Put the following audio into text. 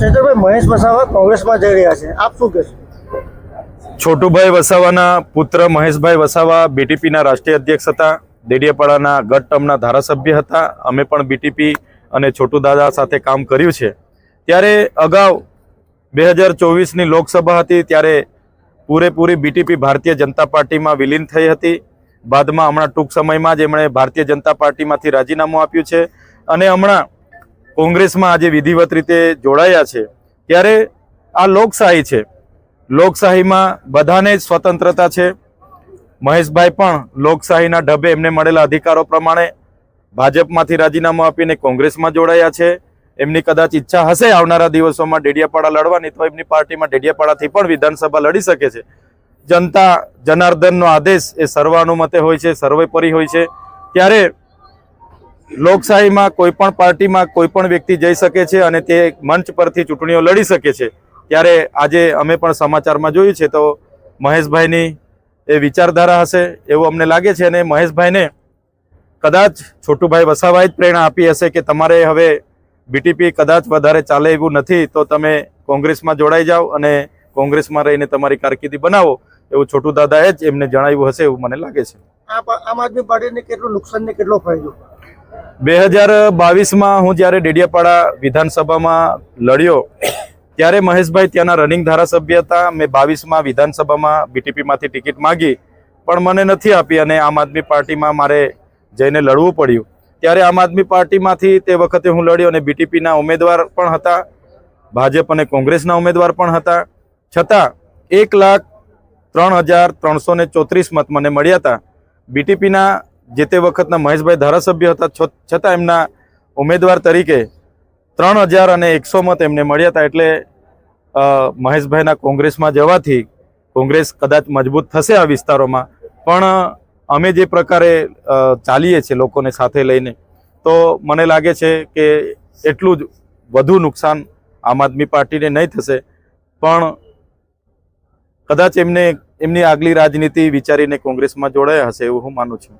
ચૈતરભાઈ, મહેશ વસાવા કોંગ્રેસમાં જઈ રહ્યા છે, આપ શું કહેશો? છોટુભાઈ વસાવાના પુત્ર મહેશભાઈ વસાવા બીટીપીના રાષ્ટ્રીય અધ્યક્ષ હતા, દેડિયાપાડાના ગત ટર્મના ધારાસભ્ય હતા. અમે પણ બીટીપી અને છોટુ દાદા સાથે કામ કર્યું છે. ત્યારે અગાઉ 2024ની લોકસભા હતી ત્યારે પૂરેપૂરી બીટીપી ભારતીય જનતા પાર્ટીમાં વિલીન થઈ હતી. બાદમાં હમણાં ટૂંક સમયમાં જ એમણે ભારતીય જનતા પાર્ટીમાંથી રાજીનામું આપ્યું છે અને હમણાં કોંગ્રેસમાં આજે વિધિવત રીતે જોડાયા છે. ત્યારે આ લોકશાહી છે, લોકશાહીમાં બધાને જ સ્વતંત્રતા છે. મહેશભાઈ પણ લોકશાહીના ઢબે એમને મળેલા અધિકારો પ્રમાણે ભાજપમાંથી રાજીનામું આપીને કોંગ્રેસમાં જોડાયા છે. એમની કદાચ ઈચ્છા હશે આવનારા દિવસોમાં ડેડિયાપાડા લડવાની, તો એમની પાર્ટીમાં ડેડિયાપાડાથી પણ વિધાનસભા લડી શકે છે. જનતા જનાર્દનનો આદેશ એ સર્વાનુમતે હોય છે, સર્વોપરી હોય છે. ત્યારે લોકશાહીમાં કોઈ પણ પાર્ટીમાં કોઈ પણ વ્યક્તિ જઈ શકે છે અને તે મંચ પરથી ચૂંટણીઓ લડી શકે છે. ત્યારે આજે અમે પણ સમાચારમાં જોયું છે, તો મહેશભાઈની એ વિચારધારા હશે એવું અમને લાગે છે. અને મહેશભાઈને કદાચ છોટુભાઈ વસાવાએ જ પ્રેરણા આપી હશે કે તમારે હવે બીટીપી કદાચ વધારે ચાલે એવું નથી, તો તમે કોંગ્રેસમાં જોડાઈ જાઓ અને કોંગ્રેસમાં રહીને તમારી કારકિર્દી બનાવો, એવું છોટુ દાદાએ જ એમને જણાવ્યું હશે એવું મને લાગે છે. આમ આદમી પાર્ટીને કેટલું નુકસાન ને કેટલો ફાયદો? 2022માં હું જ્યારે ડેડિયાપાડા વિધાનસભામાં લડ્યો ત્યારે મહેશભાઈ ત્યાંના રનિંગ ધારાસભ્ય હતા. મેં 22માં વિધાનસભામાં બીટીપીમાંથી ટિકિટ માગી પણ મને નથી આપી અને આમ આદમી પાર્ટીમાં મારે જઈને લડવું પડ્યું. ત્યારે આમ આદમી પાર્ટીમાંથી તે વખતે હું લડ્યો અને બીટીપીના ઉમેદવાર પણ હતા, ભાજપ અને કોંગ્રેસના ઉમેદવાર પણ હતા. છતાં 1,03,334 મત મને મળ્યા હતા. બીટીપીના જે તે વખતના મહેશભાઈ ધારાસભ્ય હતા, છતાં એમના ઉમેદવાર તરીકે 3,100 મત એમને મળ્યા હતા. એટલે મહેશભાઈના કોંગ્રેસમાં જવાથી કોંગ્રેસ કદાચ મજબૂત થશે આ વિસ્તારોમાં. પણ અમે જે પ્રકારે ચાલીએ છીએ લોકોને સાથે લઈને, તો મને લાગે છે કે એટલું જ વધુ નુકસાન આમ આદમી પાર્ટીને નહીં થશે. પણ કદાચ એમની આગલી રાજનીતિ વિચારીને કોંગ્રેસમાં જોડાયા હશે એવું હું માનું છું.